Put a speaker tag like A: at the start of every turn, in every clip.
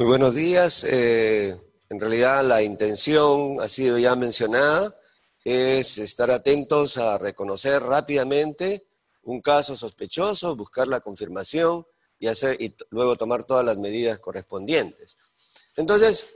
A: Muy buenos días. En realidad la intención ha sido ya mencionada, es estar atentos a reconocer rápidamente un caso sospechoso, buscar la confirmación y luego tomar todas las medidas correspondientes. Entonces,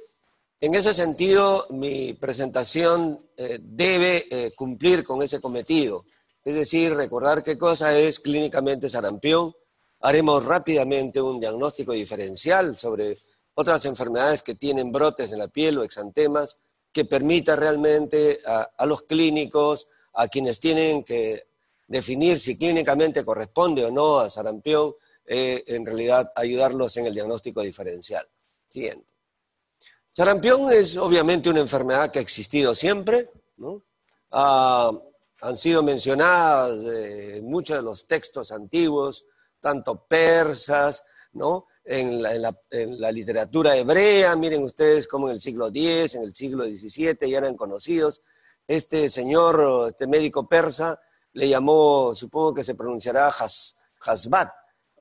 A: en ese sentido, mi presentación debe cumplir con ese cometido, es decir, recordar qué cosa es clínicamente sarampión. Haremos rápidamente un diagnóstico diferencial sobre otras enfermedades que tienen brotes en la piel o exantemas, que permita realmente a los clínicos, a quienes tienen que definir si clínicamente corresponde o no a sarampión, en realidad ayudarlos en el diagnóstico diferencial. Siguiente. Sarampión es obviamente una enfermedad que ha existido siempre, ¿no? Han sido mencionadas en muchos de los textos antiguos, tanto persas, ¿no? En la literatura hebrea, miren ustedes cómo en el siglo X, en el siglo XVII ya eran conocidos. Este señor, este médico persa, le llamó, supongo que se pronunciará Hasbat,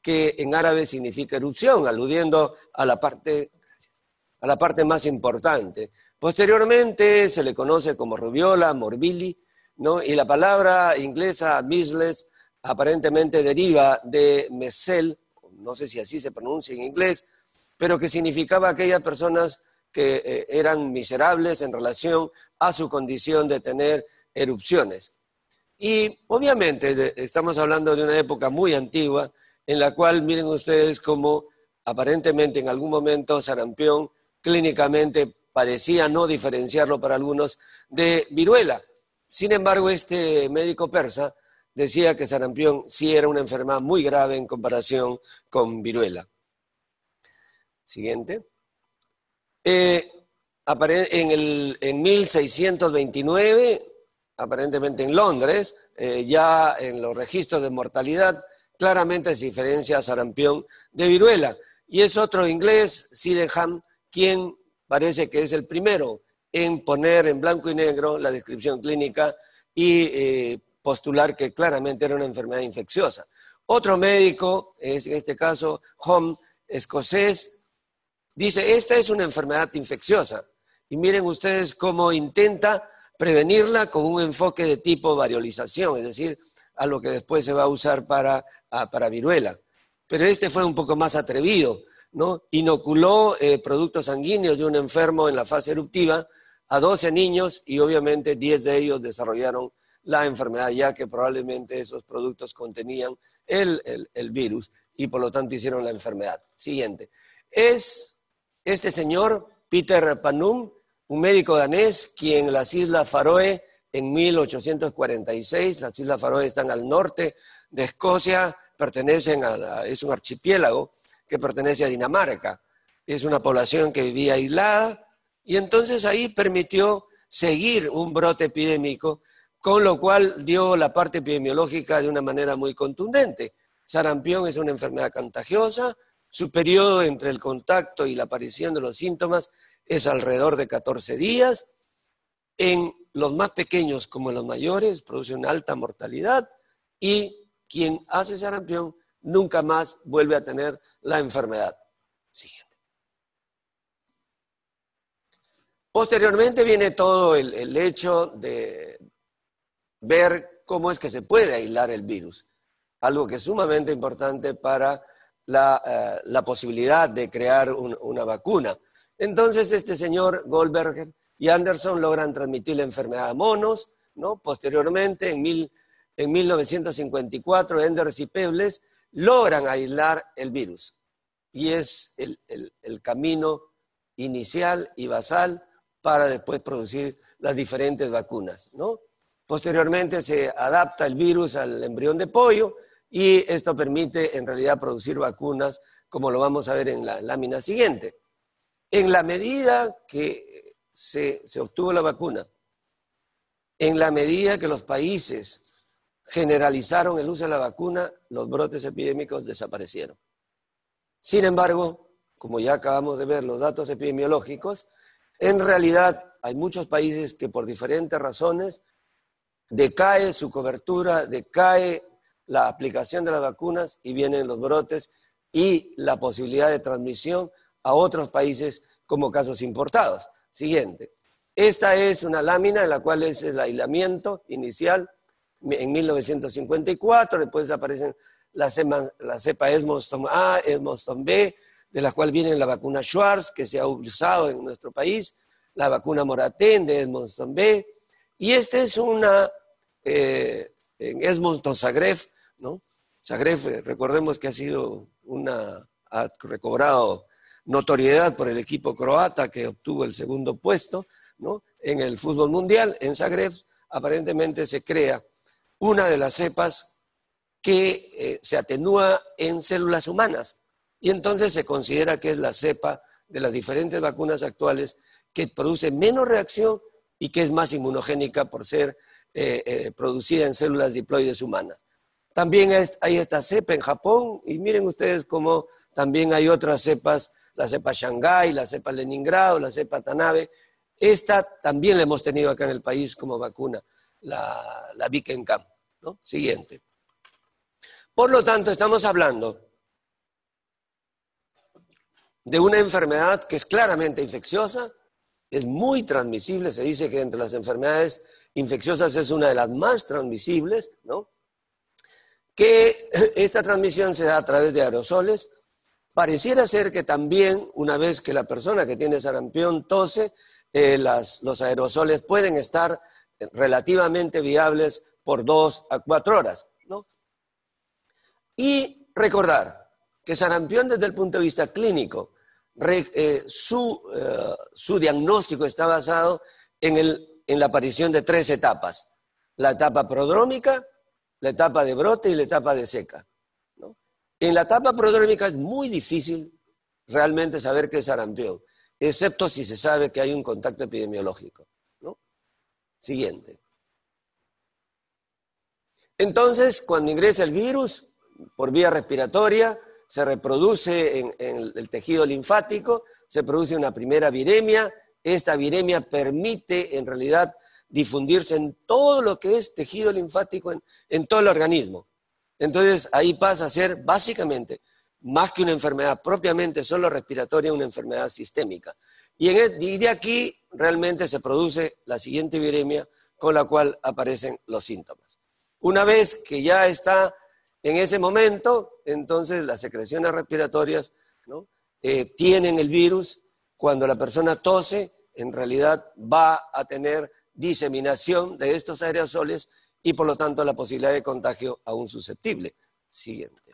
A: que en árabe significa erupción, aludiendo a la parte más importante. Posteriormente se le conoce como rubiola, morbilli, ¿no? Y la palabra inglesa measles aparentemente deriva de mesel, no sé si así se pronuncia en inglés, pero que significaba aquellas personas que eran miserables en relación a su condición de tener erupciones. Y obviamente estamos hablando de una época muy antigua en la cual miren ustedes cómo aparentemente en algún momento sarampión clínicamente parecía no diferenciarlo para algunos de viruela. Sin embargo, este médico persa decía que sarampión sí era una enfermedad muy grave en comparación con viruela. Siguiente. En 1629, aparentemente en Londres, ya en los registros de mortalidad, claramente se diferencia sarampión de viruela. Y es otro inglés, Sydenham, quien parece que es el primero en poner en blanco y negro la descripción clínica y postular que claramente era una enfermedad infecciosa. Otro médico, es en este caso Home, escocés, dice, esta es una enfermedad infecciosa. Y miren ustedes cómo intenta prevenirla con un enfoque de tipo variolización, es decir, a lo que después se va a usar para viruela. Pero este fue un poco más atrevido, ¿no? Inoculó productos sanguíneos de un enfermo en la fase eruptiva a 12 niños y obviamente 10 de ellos desarrollaron la enfermedad, ya que probablemente esos productos contenían el virus y por lo tanto hicieron la enfermedad. Siguiente. Es este señor, Peter Panum, un médico danés, quien en las Islas Faroe en 1846, las Islas Faroe están al norte de Escocia, es un archipiélago que pertenece a Dinamarca. Es una población que vivía aislada y entonces ahí permitió seguir un brote epidémico, con lo cual dio la parte epidemiológica de una manera muy contundente. Sarampión es una enfermedad contagiosa, su periodo entre el contacto y la aparición de los síntomas es alrededor de 14 días. En los más pequeños como en los mayores produce una alta mortalidad y quien hace sarampión nunca más vuelve a tener la enfermedad. Siguiente. Posteriormente viene todo el hecho de ver cómo es que se puede aislar el virus, algo que es sumamente importante para la posibilidad de crear una vacuna. Entonces este señor Goldberger y Anderson logran transmitir la enfermedad a monos, ¿no? Posteriormente, en 1954, Enders y Peebles logran aislar el virus. Y es el camino inicial y basal para después producir las diferentes vacunas, ¿no? Posteriormente se adapta el virus al embrión de pollo y esto permite en realidad producir vacunas, como lo vamos a ver en la lámina siguiente. En la medida que se obtuvo la vacuna, en la medida que los países generalizaron el uso de la vacuna, los brotes epidémicos desaparecieron. Sin embargo, como ya acabamos de ver los datos epidemiológicos, en realidad hay muchos países que por diferentes razones decae su cobertura, decae la aplicación de las vacunas y vienen los brotes y la posibilidad de transmisión a otros países como casos importados. Siguiente. Esta es una lámina en la cual es el aislamiento inicial en 1954, después aparecen la cepa Edmonton A, Edmonton B, de la cual viene la vacuna Schwarz, que se ha usado en nuestro país, la vacuna Moratén de Edmonton B, y esta es una en Edmonton Zagreb, ¿no? Zagreb, recordemos que ha recobrado notoriedad por el equipo croata que obtuvo el segundo puesto, ¿no? En el fútbol mundial. En Zagreb aparentemente se crea una de las cepas que se atenúa en células humanas y entonces se considera que es la cepa de las diferentes vacunas actuales que produce menos reacción y que es más inmunogénica por ser producida en células diploides humanas. También hay esta cepa en Japón y miren ustedes cómo también hay otras cepas, la cepa Shanghái, la cepa Leningrado, la cepa Tanabe. Esta también la hemos tenido acá en el país como vacuna, la Vikenkamp, ¿no? Siguiente. Por lo tanto, estamos hablando de una enfermedad que es claramente infecciosa, es muy transmisible, se dice que entre las enfermedades infecciosas es una de las más transmisibles, ¿no? Que esta transmisión se da a través de aerosoles. Pareciera ser que también, una vez que la persona que tiene sarampión tose, los aerosoles pueden estar relativamente viables por 2 a 4 horas, ¿no? Y recordar que sarampión desde el punto de vista clínico, su diagnóstico está basado en la aparición de 3 etapas: la etapa prodrómica, la etapa de brote y la etapa de seca, ¿no? En la etapa prodrómica es muy difícil realmente saber qué es sarampión, excepto si se sabe que hay un contacto epidemiológico, ¿no? Siguiente. Entonces, cuando ingresa el virus por vía respiratoria, se reproduce en el tejido linfático, se produce una primera viremia. Esta viremia permite en realidad difundirse en todo lo que es tejido linfático, en todo el organismo. Entonces ahí pasa a ser básicamente, más que una enfermedad propiamente solo respiratoria, una enfermedad sistémica. Y de aquí realmente se produce la siguiente viremia con la cual aparecen los síntomas. Una vez que ya está en ese momento, entonces las secreciones respiratorias, ¿no? Tienen el virus. Cuando la persona tose, en realidad va a tener diseminación de estos aerosoles y por lo tanto la posibilidad de contagio aún susceptible. Siguiente.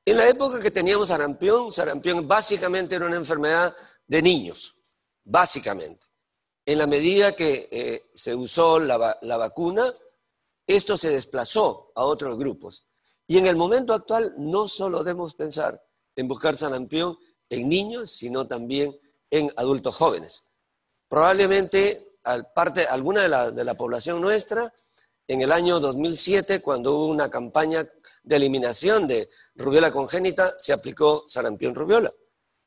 A: En la época que teníamos sarampión básicamente era una enfermedad de niños, básicamente. En la medida que se usó la vacuna, esto se desplazó a otros grupos. Y en el momento actual no solo debemos pensar en buscar sarampión en niños, sino también en adultos jóvenes. Probablemente alguna de la población nuestra, en el año 2007, cuando hubo una campaña de eliminación de rubiola congénita, se aplicó sarampión rubiola.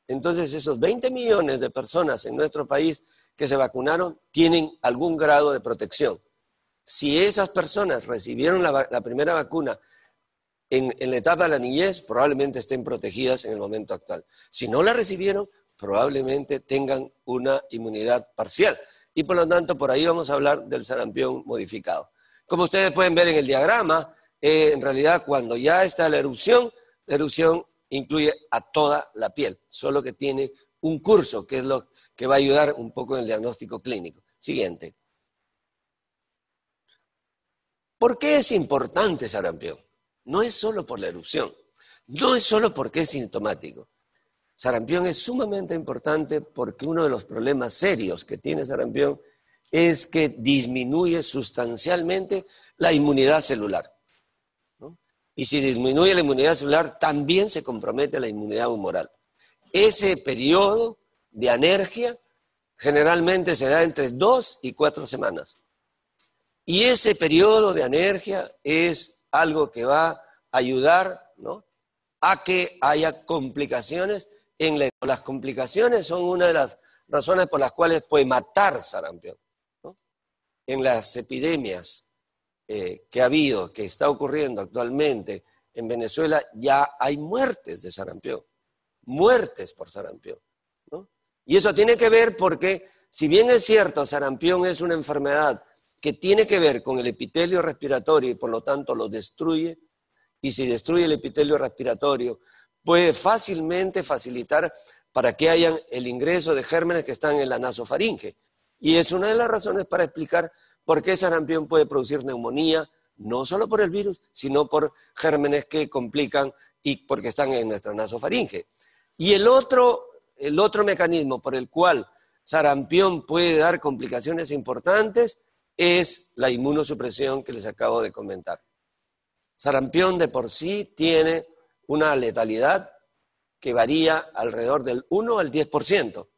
A: Entonces esos 20 millones de personas en nuestro país que se vacunaron tienen algún grado de protección. Si esas personas recibieron la primera vacuna en la etapa de la niñez, probablemente estén protegidas en el momento actual. Si no la recibieron, probablemente tengan una inmunidad parcial. Y por lo tanto, por ahí vamos a hablar del sarampión modificado. Como ustedes pueden ver en el diagrama, en realidad cuando ya está la erupción incluye a toda la piel, solo que tiene un curso, que es lo que va a ayudar un poco en el diagnóstico clínico. Siguiente. ¿Por qué es importante sarampión? No es solo por la erupción, no es solo porque es sintomático. Sarampión es sumamente importante porque uno de los problemas serios que tiene sarampión es que disminuye sustancialmente la inmunidad celular, ¿no? Y si disminuye la inmunidad celular, también se compromete la inmunidad humoral. Ese periodo de anergia generalmente se da entre 2 y 4 semanas. Y ese periodo de anergia es algo que va a ayudar, ¿no?, a que haya complicaciones. Las complicaciones son una de las razones por las cuales puede matar sarampión, ¿no? En las epidemias que ha habido, que está ocurriendo actualmente en Venezuela ya hay muertes de sarampión, muertes por sarampión, ¿no? Y eso tiene que ver porque, si bien es cierto, sarampión es una enfermedad que tiene que ver con el epitelio respiratorio y por lo tanto lo destruye, y si destruye el epitelio respiratorio, puede fácilmente facilitar para que haya el ingreso de gérmenes que están en la nasofaringe. Y es una de las razones para explicar por qué sarampión puede producir neumonía, no solo por el virus, sino por gérmenes que complican y porque están en nuestra nasofaringe. Y el otro mecanismo por el cual sarampión puede dar complicaciones importantes es la inmunosupresión que les acabo de comentar. Sarampión de por sí tiene una letalidad que varía alrededor del 1 al 10%.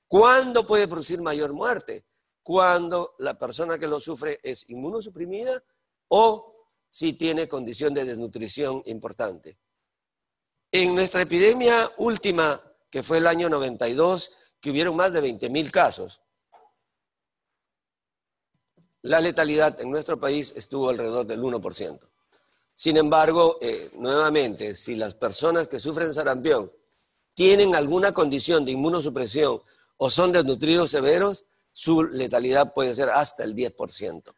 A: ¿Cuándo puede producir mayor muerte? Cuando la persona que lo sufre es inmunosuprimida o si tiene condición de desnutrición importante. En nuestra epidemia última, que fue el año 92, que hubieron más de 20.000 casos, la letalidad en nuestro país estuvo alrededor del 1%. Sin embargo, nuevamente, si las personas que sufren sarampión tienen alguna condición de inmunosupresión o son desnutridos severos, su letalidad puede ser hasta el 10%.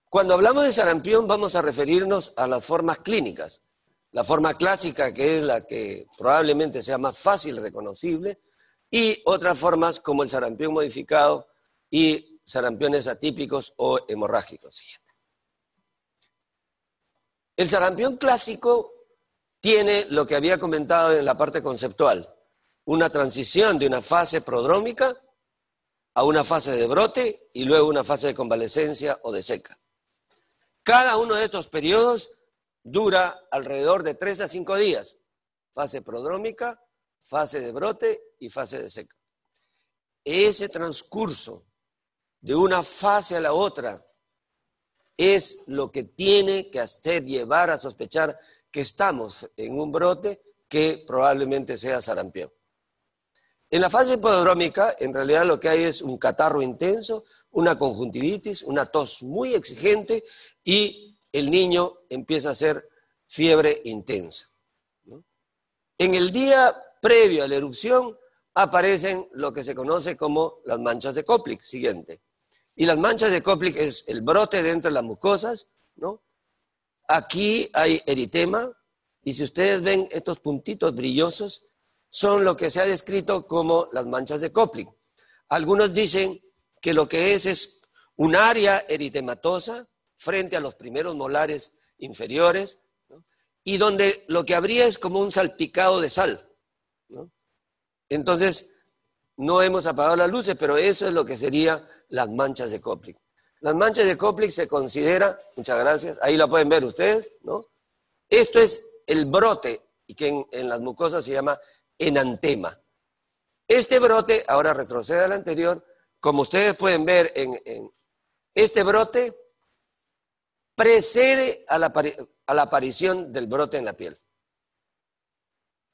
A: Cuando hablamos de sarampión vamos a referirnos a las formas clínicas. La forma clásica, que es la que probablemente sea más fácil reconocible, y otras formas como el sarampión modificado y sarampiones atípicos o hemorrágicos. El sarampión clásico tiene lo que había comentado en la parte conceptual, una transición de una fase prodrómica a una fase de brote y luego una fase de convalescencia o de seca. Cada uno de estos periodos dura alrededor de 3 a 5 días, fase prodrómica, fase de brote y fase de seca. Ese transcurso de una fase a la otra es lo que tiene que hacer llevar a sospechar que estamos en un brote que probablemente sea sarampión. En la fase prodrómica, en realidad lo que hay es un catarro intenso, una conjuntivitis, una tos muy exigente y el niño empieza a hacer fiebre intensa, ¿no? En el día previo a la erupción aparecen lo que se conoce como las manchas de Koplik, siguiente. Y las manchas de Koplik es el brote dentro de las mucosas, ¿no? Aquí hay eritema, y si ustedes ven estos puntitos brillosos, son lo que se ha descrito como las manchas de Koplik. Algunos dicen que lo que es un área eritematosa frente a los primeros molares inferiores, ¿no? Y donde lo que habría es como un salpicado de sal, ¿no? Entonces, no hemos apagado las luces, pero eso es lo que serían las manchas de Koplik. Las manchas de Koplik se considera, muchas gracias, ahí la pueden ver ustedes, ¿no? Esto es el brote, y que en las mucosas se llama enantema. Este brote, ahora retrocede al anterior, como ustedes pueden ver, este brote precede a la aparición del brote en la piel.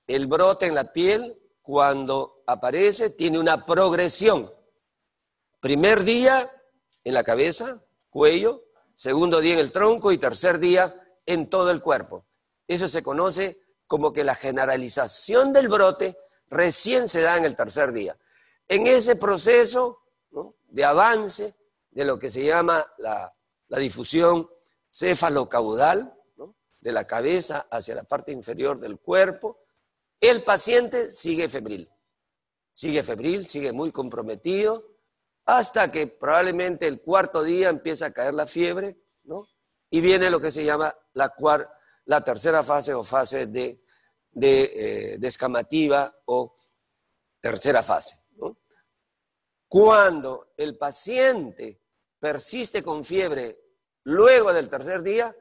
A: El brote en la piel, cuando aparece, tiene una progresión. Primer día en la cabeza, cuello, segundo día en el tronco y tercer día en todo el cuerpo. Eso se conoce como que la generalización del brote recién se da en el tercer día. En ese proceso, ¿no?, de avance de lo que se llama la difusión cefalocaudal, ¿no?, de la cabeza hacia la parte inferior del cuerpo, el paciente sigue febril, sigue muy comprometido, hasta que probablemente el cuarto día empieza a caer la fiebre, ¿no?, y viene lo que se llama la tercera fase o fase de descamativa o tercera fase, ¿no? Cuando el paciente persiste con fiebre luego del tercer día,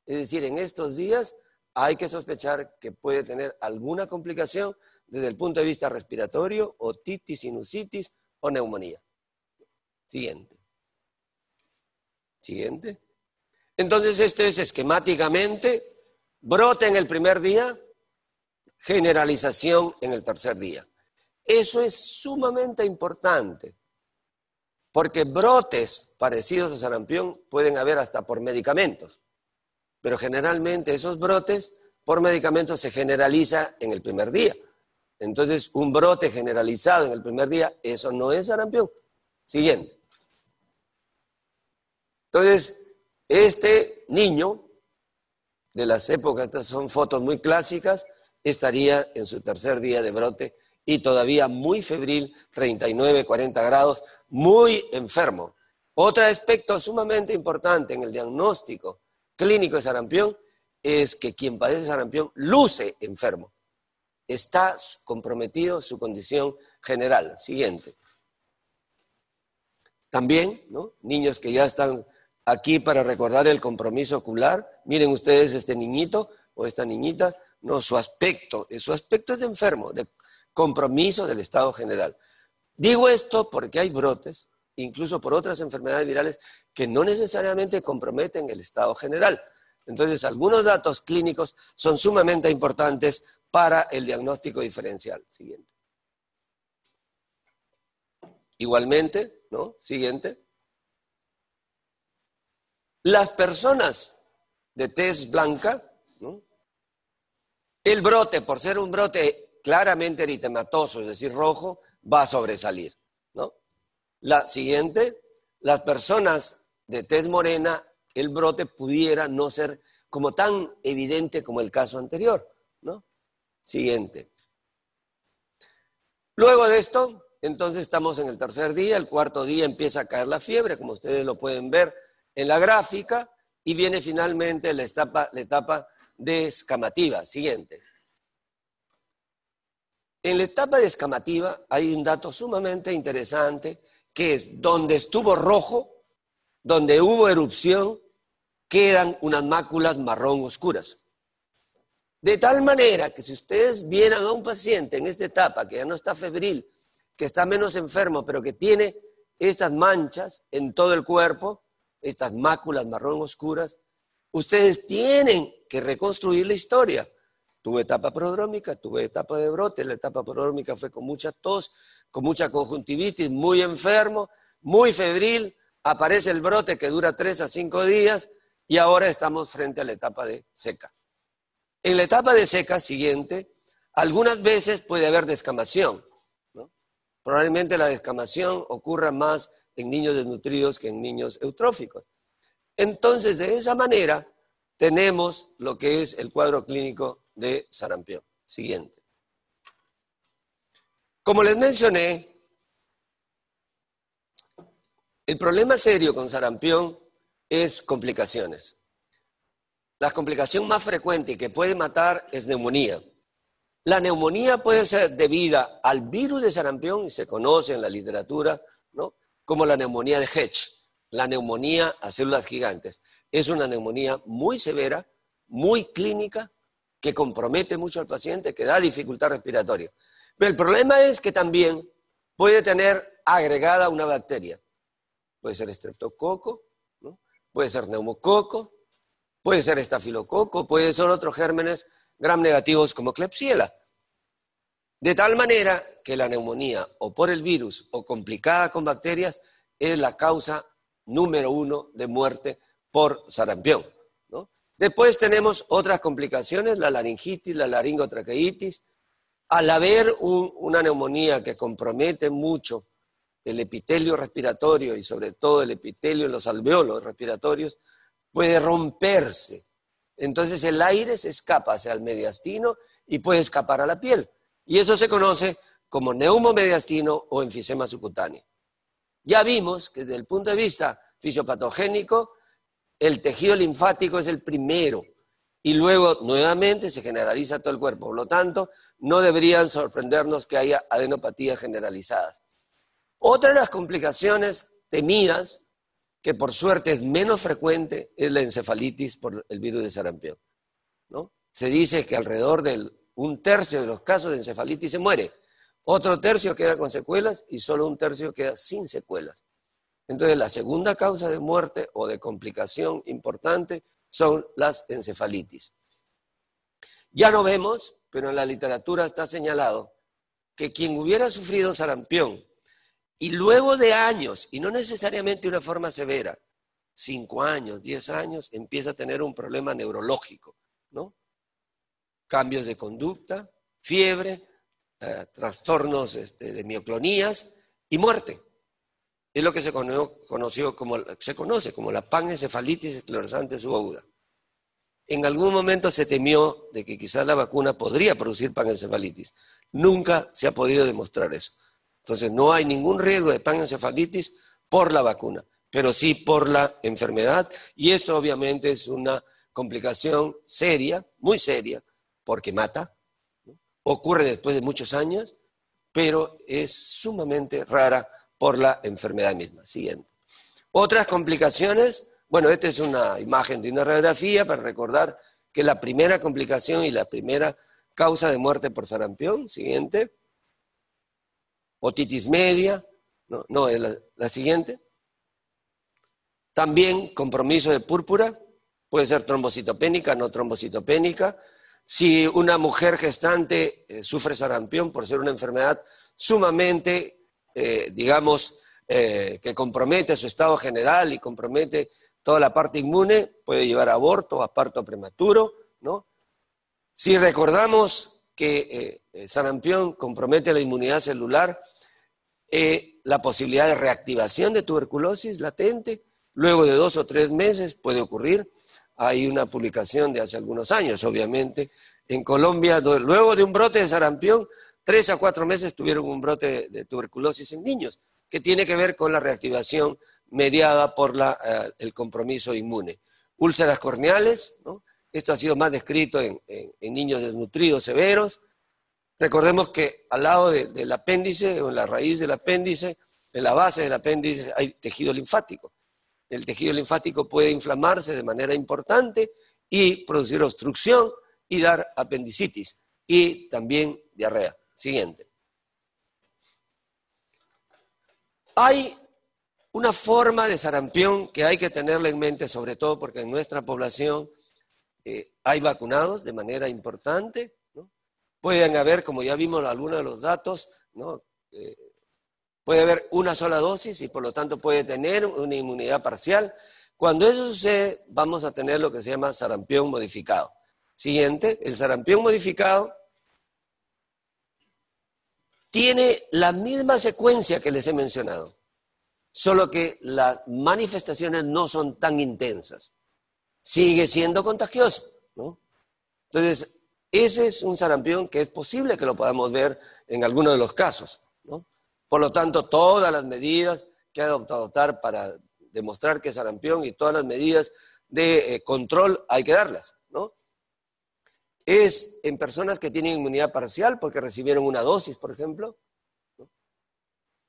A: es decir, en estos días, hay que sospechar que puede tener alguna complicación desde el punto de vista respiratorio, otitis, sinusitis o neumonía. Siguiente. Entonces, esto es esquemáticamente brote en el primer día, generalización en el tercer día. Eso es sumamente importante, Porque brotes parecidos a sarampión pueden haber hasta por medicamentos, pero generalmente esos brotes por medicamentos se generaliza en el primer día. Entonces, un brote generalizado en el primer día, eso no es sarampión. Siguiente. Entonces, este niño, de las épocas, estas son fotos muy clásicas, estaría en su tercer día de brote y todavía muy febril, 39, 40 grados, muy enfermo. Otro aspecto sumamente importante en el diagnóstico clínico de sarampión es que quien padece sarampión luce enfermo. Está comprometido su condición general. Siguiente. También, ¿no? Niños que ya están aquí para recordar el compromiso ocular. Miren ustedes este niñito o esta niñita, no, su aspecto es de enfermo, de compromiso del estado general. Digo esto porque hay brotes, incluso por otras enfermedades virales, que no necesariamente comprometen el estado general. Entonces, algunos datos clínicos son sumamente importantes para el diagnóstico diferencial. Siguiente. Igualmente, ¿no? Siguiente. Las personas de tez blanca, ¿no? El brote, por ser un brote claramente eritematoso, es decir, rojo, va a sobresalir, ¿no? La siguiente, las personas de tez morena, el brote pudiera no ser como tan evidente como el caso anterior, ¿no? Siguiente. Luego de esto, entonces estamos en el tercer día, el cuarto día empieza a caer la fiebre, como ustedes lo pueden ver en la gráfica, y viene finalmente la etapa descamativa. Siguiente. En la etapa descamativa hay un dato sumamente interesante, que es donde estuvo rojo, donde hubo erupción, quedan unas máculas marrón oscuras. De tal manera que si ustedes vieran a un paciente en esta etapa, que ya no está febril, que está menos enfermo, pero que tiene estas manchas en todo el cuerpo, estas máculas marrón oscuras, ustedes tienen que reconstruir la historia. Tuve etapa prodrómica, tuve etapa de brote, la etapa prodrómica fue con mucha tos, con mucha conjuntivitis, muy enfermo, muy febril, aparece el brote que dura 3 a 5 días y ahora estamos frente a la etapa de seca. En la etapa de seca siguiente, algunas veces puede haber descamación, ¿no? Probablemente la descamación ocurra más en niños desnutridos que en niños eutróficos. Entonces, de esa manera, tenemos lo que es el cuadro clínico de sarampión. Siguiente. Como les mencioné, el problema serio con sarampión es complicaciones. La complicación más frecuente y que puede matar es neumonía. La neumonía puede ser debida al virus de sarampión, y se conoce en la literatura, ¿no?, como la neumonía de Hedge, la neumonía a células gigantes. Es una neumonía muy severa, muy clínica, que compromete mucho al paciente, que da dificultad respiratoria. Pero el problema es que también puede tener agregada una bacteria. Puede ser estreptococo, ¿no?, puede ser neumococo, puede ser estafilococo, puede ser otros gérmenes gram negativos como Klebsiella. De tal manera que la neumonía, o por el virus, o complicada con bacterias, es la causa número 1 de muerte por sarampión, ¿no? Después tenemos otras complicaciones, la laringitis, la laringotraqueitis. Al haber una neumonía que compromete mucho el epitelio respiratorio y sobre todo el epitelio en los alveolos respiratorios, puede romperse. Entonces el aire se escapa hacia el mediastino y puede escapar a la piel. Y eso se conoce como neumomediastino o enfisema subcutáneo. Ya vimos que desde el punto de vista fisiopatogénico, el tejido linfático es el primero y luego nuevamente se generaliza todo el cuerpo. Por lo tanto, no deberían sorprendernos que haya adenopatías generalizadas. Otra de las complicaciones temidas, que por suerte es menos frecuente, es la encefalitis por el virus de sarampión, ¿no? Se dice que alrededor de 1/3 de los casos de encefalitis se muere, otro tercio queda con secuelas y solo 1/3 queda sin secuelas. Entonces, la segunda causa de muerte o de complicación importante son las encefalitis. Ya no vemos, pero en la literatura está señalado que quien hubiera sufrido sarampión Y luego de años, y no necesariamente de una forma severa, 5 años, 10 años, empieza a tener un problema neurológico, ¿no? Cambios de conducta, fiebre, trastornos de mioclonías y muerte. Es lo que se conoce como la panencefalitis esclerosante subaguda. En algún momento se temió de que quizás la vacuna podría producir panencefalitis. Nunca se ha podido demostrar eso. Entonces no hay ningún riesgo de panencefalitis por la vacuna, pero sí por la enfermedad. Y esto obviamente es una complicación seria, muy seria, porque mata. Ocurre después de muchos años, pero es sumamente rara por la enfermedad misma. Siguiente. Otras complicaciones, bueno, esta es una imagen de una radiografía para recordar que la primera complicación y la primera causa de muerte por sarampión, siguiente, otitis media, no es la siguiente. También compromiso de púrpura, puede ser trombocitopénica, no trombocitopénica. Si una mujer gestante sufre sarampión por ser una enfermedad sumamente, que compromete su estado general y compromete toda la parte inmune, puede llevar a aborto, a parto prematuro, ¿no? Si recordamos que sarampión compromete la inmunidad celular, la posibilidad de reactivación de tuberculosis latente, luego de 2 o 3 meses puede ocurrir. Hay una publicación de hace algunos años, obviamente, en Colombia, luego de un brote de sarampión, 3 a 4 meses tuvieron un brote de tuberculosis en niños, que tiene que ver con la reactivación mediada por el compromiso inmune. Úlceras corneales, ¿no? Esto ha sido más descrito en niños desnutridos severos. Recordemos que al lado del apéndice, o en la raíz del apéndice, en la base del apéndice, hay tejido linfático. El tejido linfático puede inflamarse de manera importante y producir obstrucción y dar apendicitis y también diarrea. Siguiente. Hay una forma de sarampión que hay que tenerla en mente, sobre todo porque en nuestra población hay vacunados de manera importante, ¿no? Pueden haber, como ya vimos algunos de los datos, ¿no? Puede haber una sola dosis y por lo tanto puede tener una inmunidad parcial. Cuando eso sucede, vamos a tener lo que se llama sarampión modificado. Siguiente, el sarampión modificado tiene la misma secuencia que les he mencionado, solo que las manifestaciones no son tan intensas. Sigue siendo contagioso, ¿no? Entonces, ese es un sarampión que es posible que lo podamos ver en alguno de los casos, ¿no? Por lo tanto, todas las medidas que ha adoptar para demostrar que es sarampión y todas las medidas de control hay que darlas, ¿no? Es en personas que tienen inmunidad parcial porque recibieron una dosis, por ejemplo, ¿no?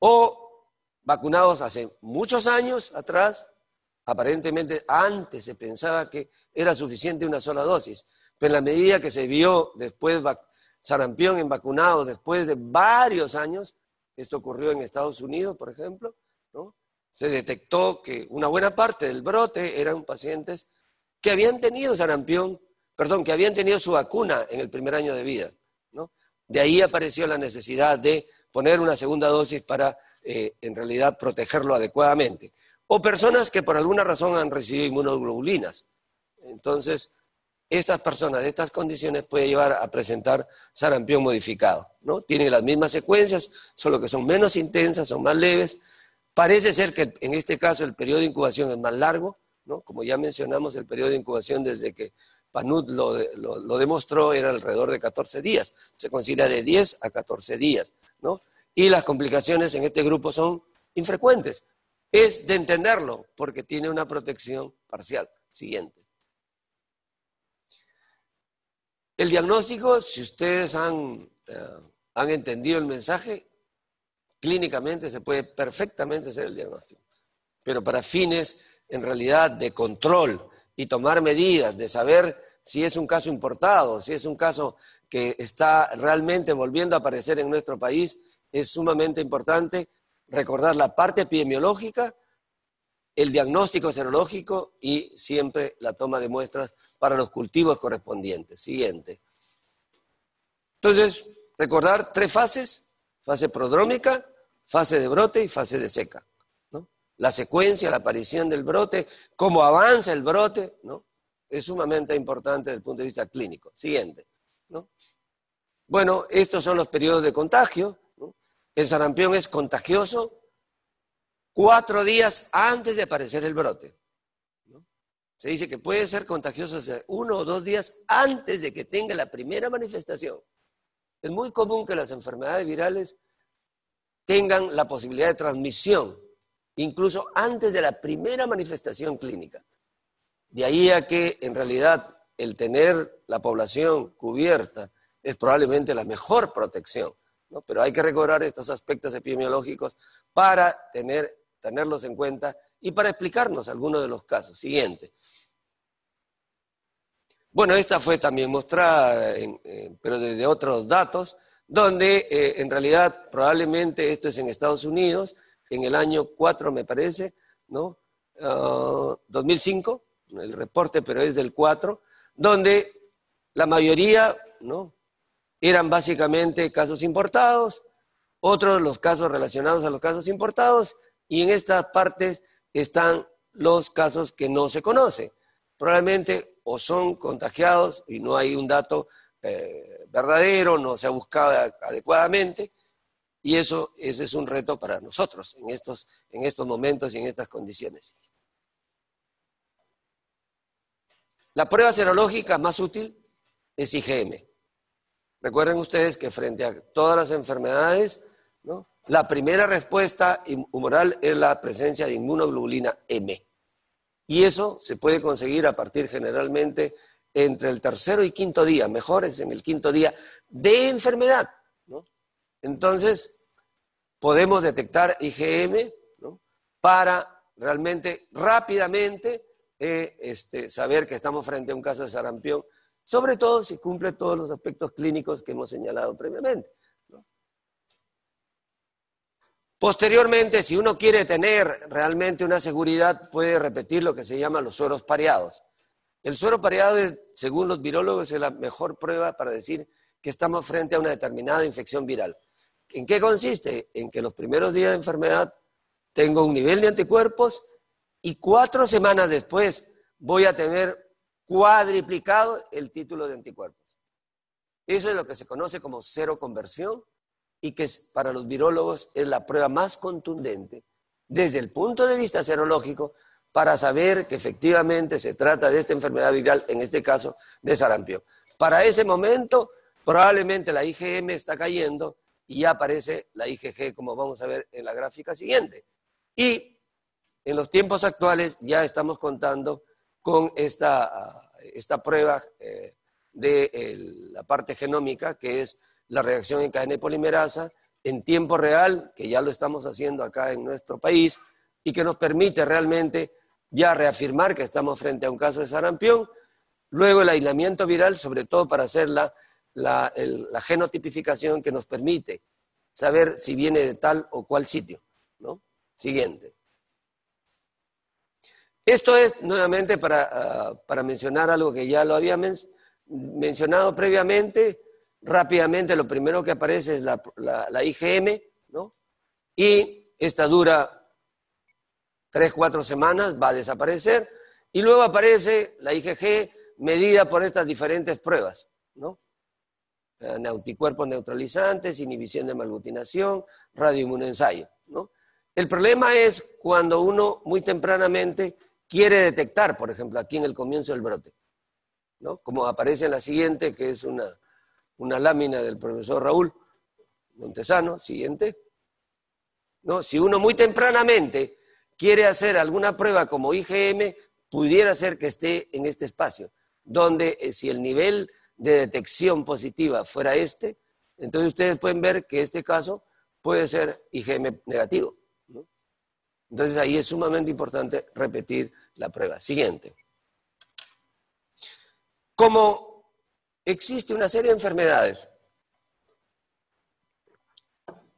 A: O vacunados hace muchos años atrás. Aparentemente antes se pensaba que era suficiente una sola dosis, pero en la medida que se vio después sarampión en vacunados después de varios años, esto ocurrió en Estados Unidos, por ejemplo, ¿no? Se detectó que una buena parte del brote eran pacientes que habían tenido sarampión, que habían tenido su vacuna en el primer año de vida, ¿no? De ahí apareció la necesidad de poner una segunda dosis para, en realidad, protegerlo adecuadamente. O personas que por alguna razón han recibido inmunoglobulinas. Entonces, estas personas de estas condiciones pueden llevar a presentar sarampión modificado, ¿no? Tienen las mismas secuencias, solo que son menos intensas, son más leves. Parece ser que en este caso el periodo de incubación es más largo, ¿no? Como ya mencionamos, el periodo de incubación desde que Panud lo demostró era alrededor de 14 días. Se considera de 10 a 14 días, ¿no? Y las complicaciones en este grupo son infrecuentes. Es de entenderlo porque tiene una protección parcial. Siguiente. El diagnóstico, si ustedes han entendido el mensaje, clínicamente se puede perfectamente hacer el diagnóstico. Pero para fines, en realidad, de control y tomar medidas, de saber si es un caso importado, si es un caso que está realmente volviendo a aparecer en nuestro país, es sumamente importante recordar la parte epidemiológica, el diagnóstico serológico y siempre la toma de muestras para los cultivos correspondientes. Siguiente. Entonces, recordar 3 fases: fase prodrómica, fase de brote y fase de seca, ¿no? La secuencia, la aparición del brote, cómo avanza el brote, ¿no? Es sumamente importante desde el punto de vista clínico. Siguiente, ¿no? Bueno, estos son los periodos de contagio, ¿no? El sarampión es contagioso 4 días antes de aparecer el brote, ¿no? Se dice que puede ser contagioso 1 o 2 días antes de que tenga la primera manifestación. Es muy común que las enfermedades virales tengan la posibilidad de transmisión, incluso antes de la primera manifestación clínica. De ahí a que, en realidad, el tener la población cubierta es probablemente la mejor protección, ¿no? Pero hay que recobrar estos aspectos epidemiológicos para tenerlos en cuenta y para explicarnos algunos de los casos. Siguiente. Bueno, esta fue también mostrada, pero desde otros datos, donde en realidad probablemente esto es en Estados Unidos, en el año 4 me parece, ¿no? 2005, el reporte, pero es del 4, donde la mayoría, ¿no?, eran básicamente casos importados, otros los casos relacionados a los casos importados, y en estas partes están los casos que no se conocen. Probablemente o son contagiados y no hay un dato verdadero, no se ha buscado adecuadamente, y ese es un reto para nosotros en estos momentos y en estas condiciones. La prueba serológica más útil es IgM. Recuerden ustedes que frente a todas las enfermedades, ¿no?, la primera respuesta humoral es la presencia de inmunoglobulina M. Y eso se puede conseguir a partir generalmente entre el 3.º y 5.º día, mejor es en el 5.º día de enfermedad, ¿no? Entonces, podemos detectar IgM, ¿no?, para realmente rápidamente saber que estamos frente a un caso de sarampión, sobre todo si cumple todos los aspectos clínicos que hemos señalado previamente, ¿no? Posteriormente, si uno quiere tener realmente una seguridad, puede repetir lo que se llama los sueros pareados. El suero pareado, según los virólogos, es la mejor prueba para decir que estamos frente a una determinada infección viral. ¿En qué consiste? En que los primeros días de enfermedad tengo un nivel de anticuerpos y 4 semanas después voy a tener cuadriplicado el título de anticuerpos. Eso es lo que se conoce como seroconversión y que para los virólogos es la prueba más contundente desde el punto de vista serológico para saber que efectivamente se trata de esta enfermedad viral, en este caso de sarampión. Para ese momento probablemente la IgM está cayendo y ya aparece la IgG, como vamos a ver en la gráfica siguiente. Y en los tiempos actuales ya estamos contando con esta prueba de la parte genómica, que es la reacción en cadena de polimerasa en tiempo real, que ya lo estamos haciendo acá en nuestro país, y que nos permite realmente ya reafirmar que estamos frente a un caso de sarampión. Luego el aislamiento viral, sobre todo para hacer la genotipificación que nos permite saber si viene de tal o cual sitio, ¿no? Siguiente. Esto es nuevamente para mencionar algo que ya lo había mencionado previamente. Rápidamente lo primero que aparece es la IgM, ¿no? Y esta dura 3-4 semanas, va a desaparecer, y luego aparece la IgG medida por estas diferentes pruebas, ¿no? Anticuerpos neutralizantes, inhibición de malglutinación, radioinmunoensayo, ¿no? El problema es cuando uno muy tempranamente quiere detectar, por ejemplo, aquí en el comienzo del brote, ¿no? Como aparece en la siguiente, que es una lámina del profesor Raúl Montesano, siguiente, ¿no? Si uno muy tempranamente quiere hacer alguna prueba como IgM, pudiera ser que esté en este espacio, donde si el nivel de detección positiva fuera entonces ustedes pueden ver que este caso puede ser IgM negativo, ¿no? Entonces ahí es sumamente importante repetir la prueba. Siguiente. Como existe una serie de enfermedades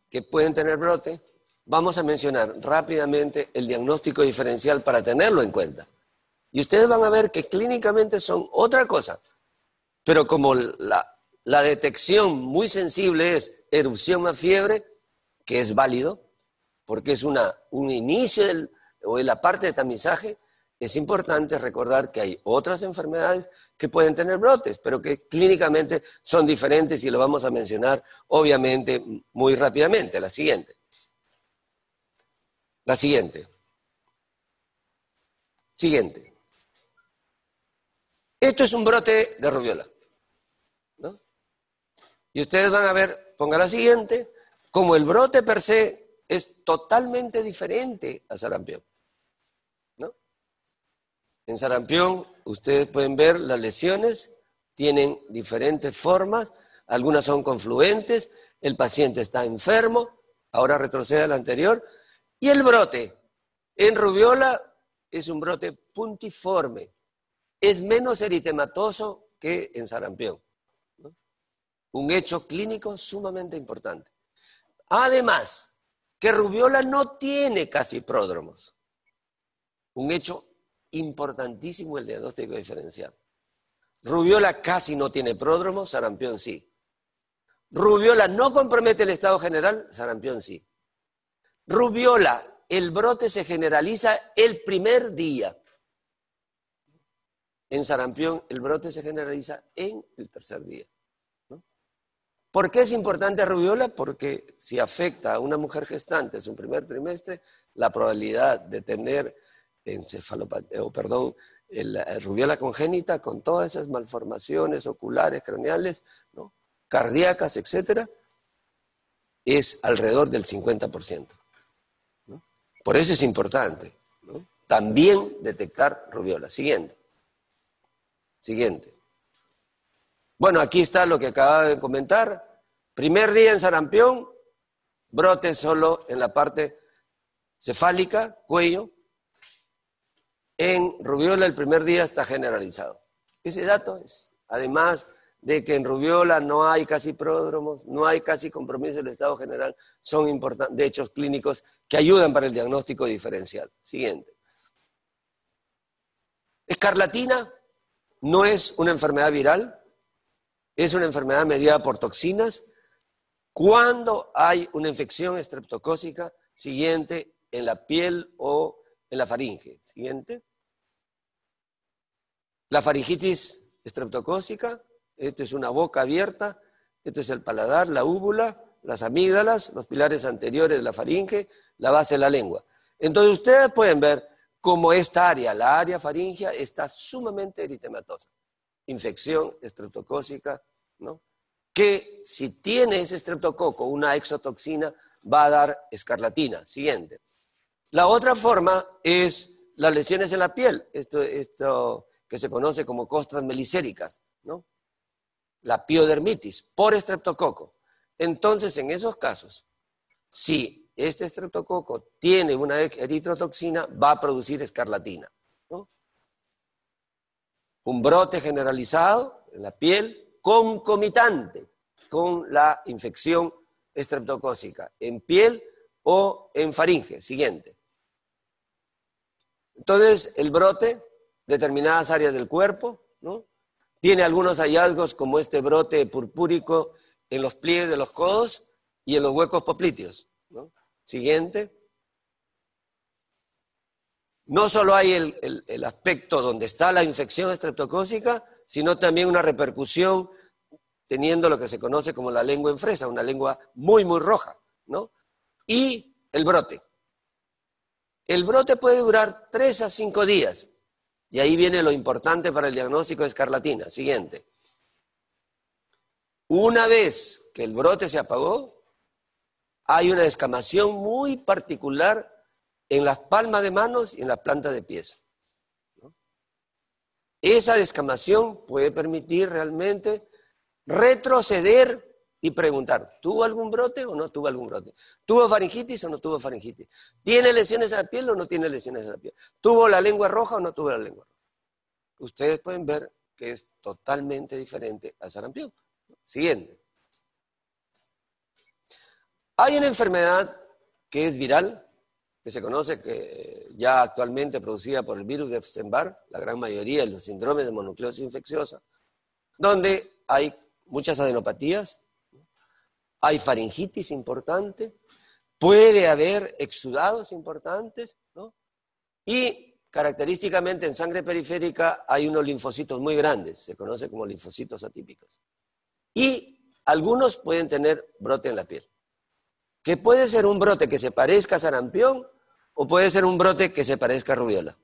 A: que pueden tener brote, vamos a mencionar rápidamente el diagnóstico diferencial para tenerlo en cuenta. Y ustedes van a ver que clínicamente son otra cosa, pero como la detección muy sensible es erupción más fiebre, que es válido, porque es un inicio o en la parte de tamizaje, es importante recordar que hay otras enfermedades que pueden tener brotes, pero que clínicamente son diferentes y lo vamos a mencionar, obviamente, muy rápidamente. La siguiente. La siguiente. Siguiente. Esto es un brote de rubiola, ¿no? Y ustedes van a ver, ponga la siguiente, como el brote per se es totalmente diferente a sarampión, ¿no? En sarampión, ustedes pueden ver las lesiones, tienen diferentes formas, algunas son confluentes, el paciente está enfermo, ahora retrocede al anterior, y el brote en rubiola es un brote puntiforme, es menos eritematoso que en sarampión, ¿no? Un hecho clínico sumamente importante. Además, que rubiola no tiene casi pródromos, un hecho importantísimo el diagnóstico diferencial. Rubiola casi no tiene pródromos, sarampión sí. Rubiola no compromete el estado general, sarampión sí. Rubiola, el brote se generaliza el primer día. En sarampión, el brote se generaliza en el tercer día, ¿no? ¿Por qué es importante rubiola? Porque si afecta a una mujer gestante en su primer trimestre, la probabilidad de tener rubiola congénita con todas esas malformaciones oculares, craneales, ¿no?, cardíacas, etcétera, es alrededor del 50%, ¿no? Por eso es importante, ¿no?, también detectar rubiola. Siguiente. Bueno, aquí está lo que acababa de comentar. Primer día en sarampión, brote solo en la parte cefálica, cuello. En rubiola el primer día está generalizado. Ese dato es, además de que en rubiola no hay casi pródromos, no hay casi compromiso del estado general, son importantes, de hechos clínicos que ayudan para el diagnóstico diferencial. Siguiente. Escarlatina no es una enfermedad viral, es una enfermedad mediada por toxinas. Cuando hay una infección estreptocócica, siguiente, en la piel o en la faringe. Siguiente. La faringitis estreptocócica, esto es una boca abierta, esto es el paladar, la úvula, las amígdalas, los pilares anteriores de la faringe, la base de la lengua. Entonces ustedes pueden ver cómo esta área, la área faringea, está sumamente eritematosa. Infección estreptocócica, ¿no?, que si tiene ese estreptococo, una exotoxina, va a dar escarlatina. Siguiente. La otra forma es las lesiones en la piel, esto que se conoce como costras melicéricas, ¿no?, la piodermitis por estreptococo. Entonces, en esos casos, si este estreptococo tiene una eritrotoxina, va a producir escarlatina, ¿no? Un brote generalizado en la piel concomitante con la infección estreptocócica en piel o en faringe. Siguiente. Entonces, el brote, determinadas áreas del cuerpo, ¿no?, tiene algunos hallazgos como este brote purpúrico en los pliegues de los codos y en los huecos popliteos, ¿no? Siguiente. No solo hay el aspecto donde está la infección estreptocócica, sino también una repercusión teniendo lo que se conoce como la lengua en fresa, una lengua muy, muy roja, ¿no? Y el brote. El brote puede durar 3 a 5 días. Y ahí viene lo importante para el diagnóstico de escarlatina. Siguiente. Una vez que el brote se apagó, hay una descamación muy particular en las palmas de manos y en las plantas de pies, ¿no? Esa descamación puede permitir realmente retroceder y preguntar, ¿tuvo algún brote o no tuvo algún brote? ¿Tuvo faringitis o no tuvo faringitis? ¿Tiene lesiones en la piel o no tiene lesiones en la piel? ¿Tuvo la lengua roja o no tuvo la lengua roja? Ustedes pueden ver que es totalmente diferente al sarampión. Siguiente. Hay una enfermedad que es viral, que se conoce que ya actualmente producida por el virus de Epstein-Barr, la gran mayoría de los síndromes de mononucleosis infecciosa, donde hay muchas adenopatías, hay faringitis importante, puede haber exudados importantes, ¿no? Y característicamente en sangre periférica hay unos linfocitos muy grandes, se conoce como linfocitos atípicos. Y algunos pueden tener brote en la piel, que puede ser un brote que se parezca a sarampión o puede ser un brote que se parezca a rubiola.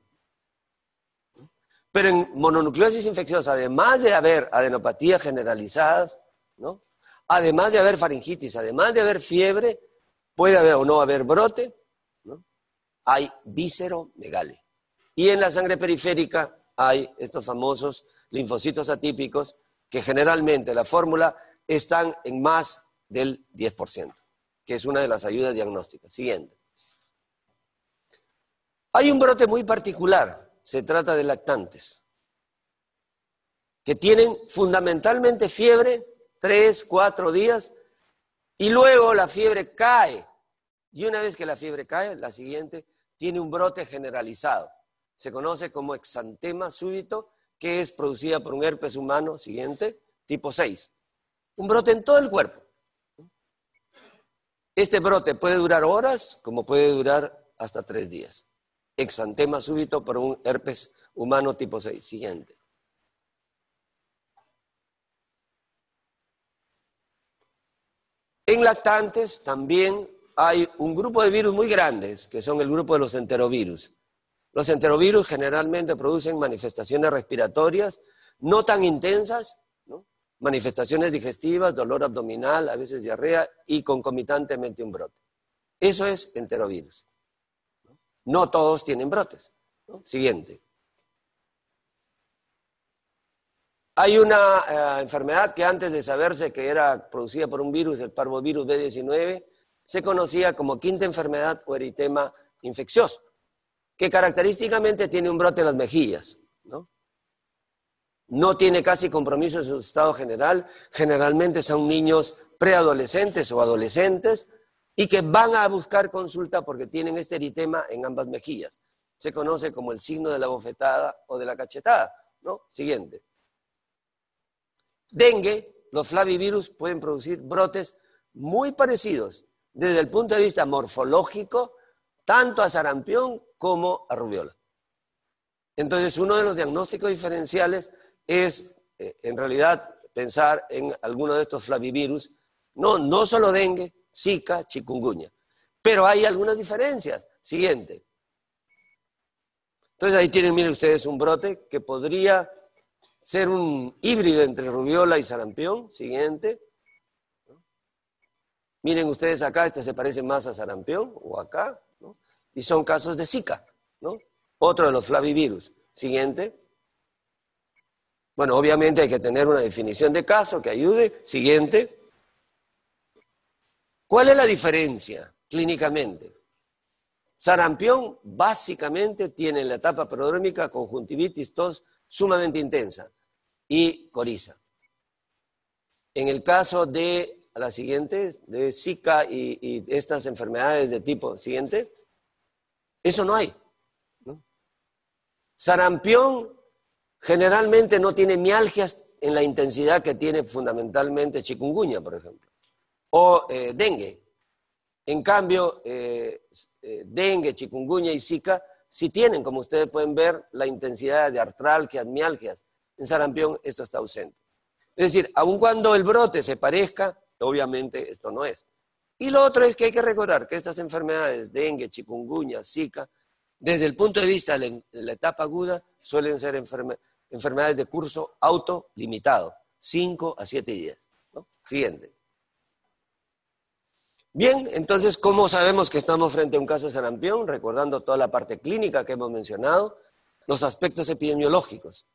A: Pero en mononucleosis infecciosa, además de haber adenopatías generalizadas, ¿no? Además de haber faringitis, además de haber fiebre, puede haber o no haber brote, ¿no? Hay visceromegalia. Y en la sangre periférica hay estos famosos linfocitos atípicos que generalmente la fórmula están en más del 10%, que es una de las ayudas diagnósticas. Siguiente. Hay un brote muy particular, se trata de lactantes, que tienen fundamentalmente fiebre 3, 4 días y luego la fiebre cae. Y una vez que la fiebre cae, la siguiente tiene un brote generalizado. Se conoce como exantema súbito, que es producida por un herpes humano, siguiente, tipo 6. Un brote en todo el cuerpo. Este brote puede durar horas, como puede durar hasta 3 días. Exantema súbito por un herpes humano tipo 6. Siguiente. En lactantes también hay un grupo de virus muy grandes, que son el grupo de los enterovirus. Los enterovirus generalmente producen manifestaciones respiratorias no tan intensas, ¿no? Manifestaciones digestivas, dolor abdominal, a veces diarrea y concomitantemente un brote. Eso es enterovirus. No todos tienen brotes, ¿no? Siguiente. Hay una enfermedad que antes de saberse que era producida por un virus, el parvovirus B19, se conocía como quinta enfermedad o eritema infeccioso, que característicamente tiene un brote en las mejillas, ¿no? No tiene casi compromiso en su estado general, generalmente son niños preadolescentes o adolescentes y que van a buscar consulta porque tienen este eritema en ambas mejillas. Se conoce como el signo de la bofetada o de la cachetada, ¿no? Siguiente. Dengue, los flavivirus pueden producir brotes muy parecidos desde el punto de vista morfológico, tanto a sarampión como a rubiola. Entonces, uno de los diagnósticos diferenciales es, en realidad, pensar en alguno de estos flavivirus, no solo dengue, zika, chikungunya, pero hay algunas diferencias. Siguiente. Entonces, ahí tienen, miren ustedes, un brote que podría ser un híbrido entre rubiola y sarampión. Siguiente. Miren ustedes acá, este se parece más a sarampión, o acá, ¿no? Y son casos de zika, ¿no? Otro de los flavivirus. Siguiente. Bueno, obviamente hay que tener una definición de caso que ayude. Siguiente. ¿Cuál es la diferencia clínicamente? Sarampión básicamente tiene en la etapa prodrómica conjuntivitis, tos sumamente intensa y coriza. En el caso de la siguiente, de Zika y estas enfermedades de tipo siguiente, eso no hay, ¿no? Sarampión generalmente no tiene mialgias en la intensidad que tiene fundamentalmente chikungunya, por ejemplo, o dengue. En cambio, dengue, chikungunya y Zika sí tienen, como ustedes pueden ver, la intensidad de artralgias, mialgias. En sarampión esto está ausente. Es decir, aun cuando el brote se parezca, obviamente esto no es. Y lo otro es que hay que recordar que estas enfermedades, dengue, chikungunya, Zika, desde el punto de vista de la etapa aguda, suelen ser enfermedades de curso autolimitado, 5 a 7 días, ¿no? Siguiente. Bien, entonces, ¿cómo sabemos que estamos frente a un caso de sarampión? Recordando toda la parte clínica que hemos mencionado, los aspectos epidemiológicos,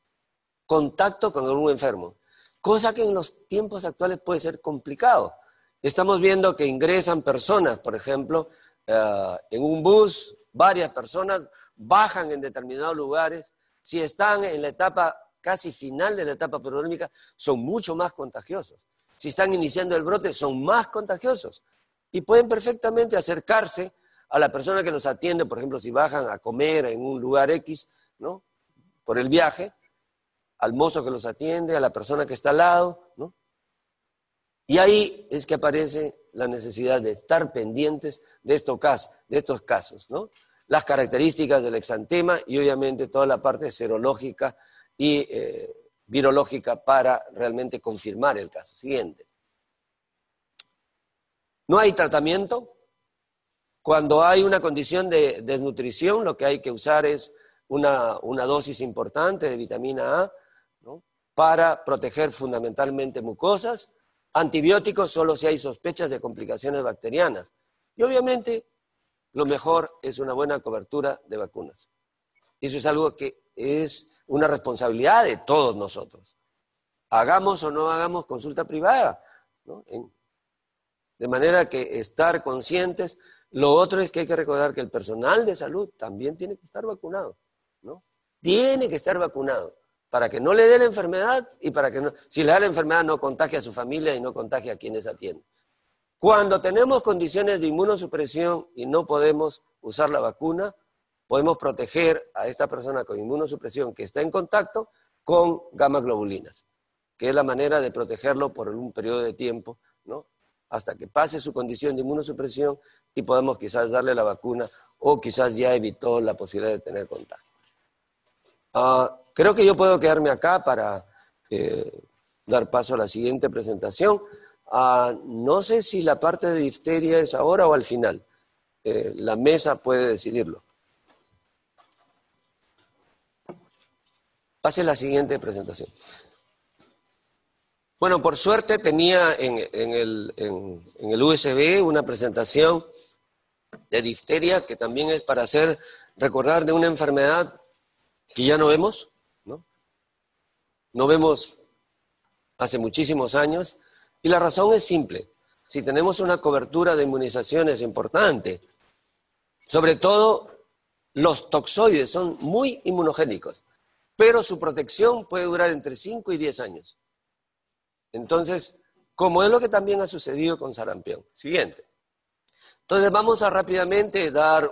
A: contacto con algún enfermo, cosa que en los tiempos actuales puede ser complicado. Estamos viendo que ingresan personas, por ejemplo, en un bus, varias personas bajan en determinados lugares. Si están en la etapa casi final de la etapa prodrómica, son mucho más contagiosos. Si están iniciando el brote, son más contagiosos. Y pueden perfectamente acercarse a la persona que los atiende, por ejemplo, si bajan a comer en un lugar X, ¿no? Por el viaje, al mozo que los atiende, a la persona que está al lado, ¿no? Y ahí es que aparece la necesidad de estar pendientes de estos casos, ¿no? Las características del exantema y obviamente toda la parte serológica y virológica para realmente confirmar el caso. Siguiente. No hay tratamiento. Cuando hay una condición de desnutrición, lo que hay que usar es una dosis importante de vitamina A, ¿no? Para proteger fundamentalmente mucosas. Antibióticos solo si hay sospechas de complicaciones bacterianas. Y obviamente lo mejor es una buena cobertura de vacunas. Eso es algo que es una responsabilidad de todos nosotros. Hagamos o no hagamos consulta privada, ¿no? De manera que estar conscientes. Lo otro es que hay que recordar que el personal de salud también tiene que estar vacunado, ¿no? Tiene que estar vacunado para que no le dé la enfermedad y para que no, si le da la enfermedad no contagie a su familia y no contagie a quienes atienden. Cuando tenemos condiciones de inmunosupresión y no podemos usar la vacuna, podemos proteger a esta persona con inmunosupresión que está en contacto con gamma globulinas, que es la manera de protegerlo por un periodo de tiempo, ¿no? Hasta que pase su condición de inmunosupresión y podemos quizás darle la vacuna o quizás ya evitó la posibilidad de tener contagio. Creo que yo puedo quedarme acá para dar paso a la siguiente presentación. No sé si la parte de difteria es ahora o al final. La mesa puede decidirlo. Pase la siguiente presentación. Bueno, por suerte tenía en el USB una presentación de difteria que también es para hacer recordar de una enfermedad que ya no vemos, ¿no? No vemos hace muchísimos años, y la razón es simple. Si tenemos una cobertura de inmunizaciones importante, sobre todo los toxoides son muy inmunogénicos, pero su protección puede durar entre 5 y 10 años. Entonces, como es lo que también ha sucedido con sarampión. Siguiente. Entonces vamos a rápidamente dar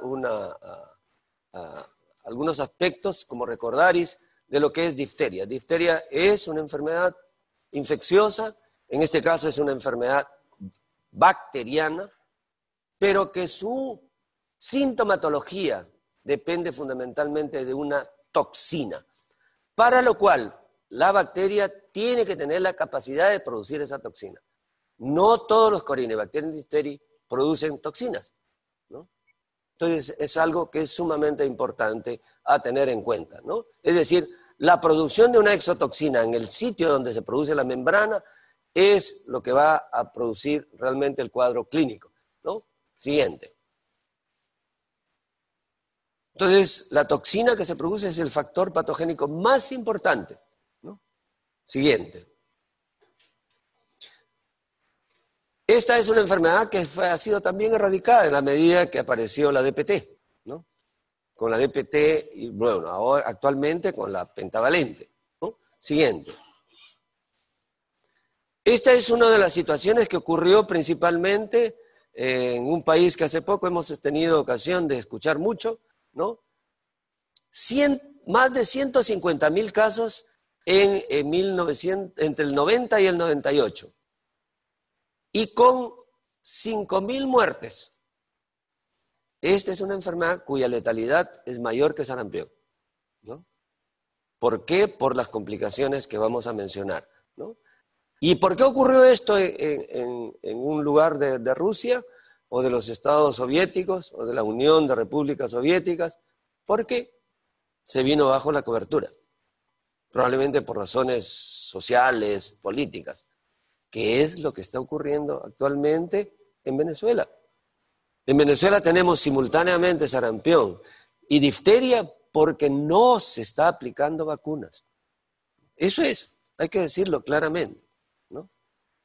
A: algunos aspectos como recordaris de lo que es difteria. Difteria es una enfermedad infecciosa, en este caso es una enfermedad bacteriana, pero que su sintomatología depende fundamentalmente de una toxina, para lo cual la bacteria tiene que tener la capacidad de producir esa toxina. No todos los Corynebacterium diphtheriae producen toxinas, ¿no? Entonces es algo que es sumamente importante a tener en cuenta, ¿no? Es decir, la producción de una exotoxina en el sitio donde se produce la membrana es lo que va a producir realmente el cuadro clínico, ¿no? Siguiente. Entonces, la toxina que se produce es el factor patogénico más importante, ¿no? Siguiente. Esta es una enfermedad que ha sido también erradicada en la medida que apareció la DPT, ¿no? Con la DPT y bueno, ahora, actualmente con la pentavalente, ¿no? Siguiente. Esta es una de las situaciones que ocurrió principalmente en un país que hace poco hemos tenido ocasión de escuchar mucho, ¿no? Más de 150.000 casos entre el 90 y el 98. Y con 5.000 muertes. Esta es una enfermedad cuya letalidad es mayor que sarampión, ¿no? ¿Por qué? Por las complicaciones que vamos a mencionar, ¿no? ¿Y por qué ocurrió esto en un lugar de Rusia o de los Estados soviéticos o de la Unión de Repúblicas Soviéticas? Porque se vino bajo la cobertura, probablemente por razones sociales, políticas, que es lo que está ocurriendo actualmente en Venezuela. En Venezuela tenemos simultáneamente sarampión y difteria porque no se está aplicando vacunas. Eso es, hay que decirlo claramente, ¿no?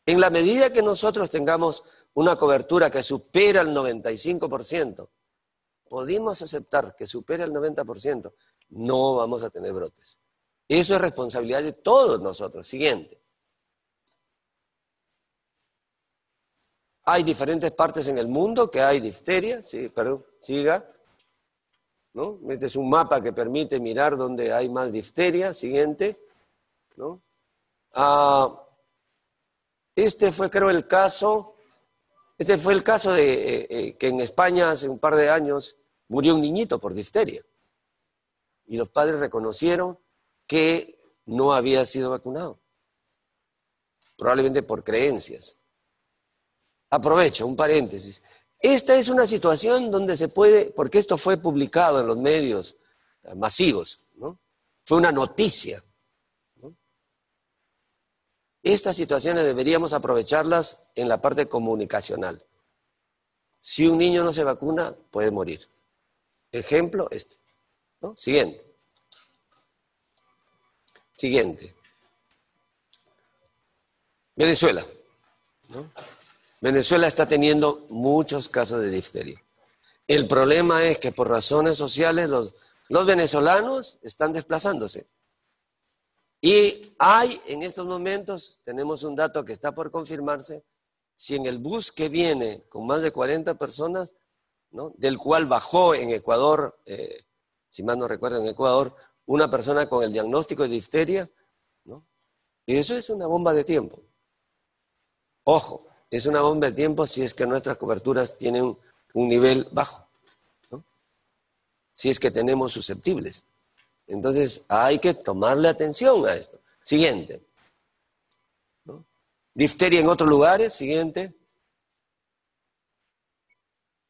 A: En la medida que nosotros tengamos una cobertura que supera el 95%, podemos aceptar que supere el 90%, no vamos a tener brotes. Eso es responsabilidad de todos nosotros. Siguiente. Hay diferentes partes en el mundo que hay difteria, sí, perdón, siga, ¿no? Este es un mapa que permite mirar dónde hay más difteria, siguiente, ¿no? Este fue, creo, el caso de que en España hace un par de años murió un niñito por difteria. Y los padres reconocieron que no había sido vacunado, probablemente por creencias. Aprovecho, un paréntesis. Esta es una situación donde se puede, porque esto fue publicado en los medios masivos, ¿no? Fue una noticia, ¿no? Estas situaciones deberíamos aprovecharlas en la parte comunicacional. Si un niño no se vacuna, puede morir. Ejemplo, este, ¿no? Siguiente. Venezuela, ¿no? Venezuela está teniendo muchos casos de difteria. El problema es que por razones sociales los venezolanos están desplazándose. Y hay en estos momentos, tenemos un dato que está por confirmarse, si en el bus que viene con más de 40 personas, ¿no?, del cual bajó en Ecuador, si mal no recuerdo en Ecuador, una persona con el diagnóstico de difteria, ¿no? Y eso es una bomba de tiempo. Ojo, es una bomba de tiempo si es que nuestras coberturas tienen un nivel bajo, ¿no? Si es que tenemos susceptibles. Entonces hay que tomarle atención a esto. Siguiente, ¿no? Difteria en otros lugares, siguiente.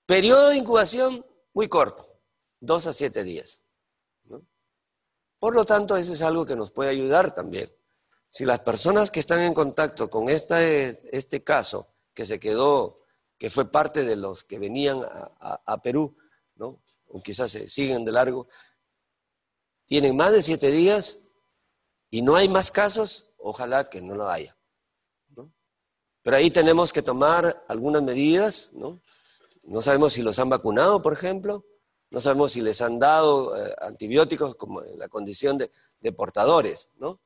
A: Periodo de incubación muy corto, 2 a 7 días, ¿no? Por lo tanto, eso es algo que nos puede ayudar también. Si las personas que están en contacto con este caso, que se quedó, que fue parte de los que venían a Perú, ¿no?, o quizás se siguen de largo, tienen más de 7 días y no hay más casos, ojalá que no lo haya, ¿no? Pero ahí tenemos que tomar algunas medidas, ¿no? No sabemos si los han vacunado, por ejemplo, no sabemos si les han dado antibióticos como en la condición de portadores, ¿no?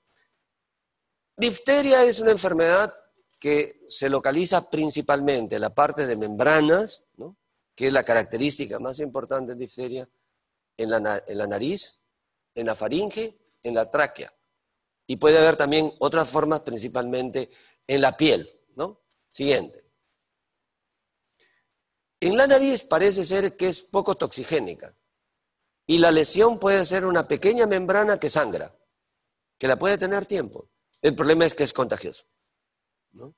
A: Difteria es una enfermedad que se localiza principalmente en la parte de membranas, ¿no?, que es la característica más importante de difteria, en la nariz, en la faringe, en la tráquea. Y puede haber también otras formas, principalmente en la piel, ¿no? Siguiente. En la nariz parece ser que es poco toxigénica y la lesión puede ser una pequeña membrana que sangra, que la puede tener tiempo. El problema es que es contagioso, ¿no?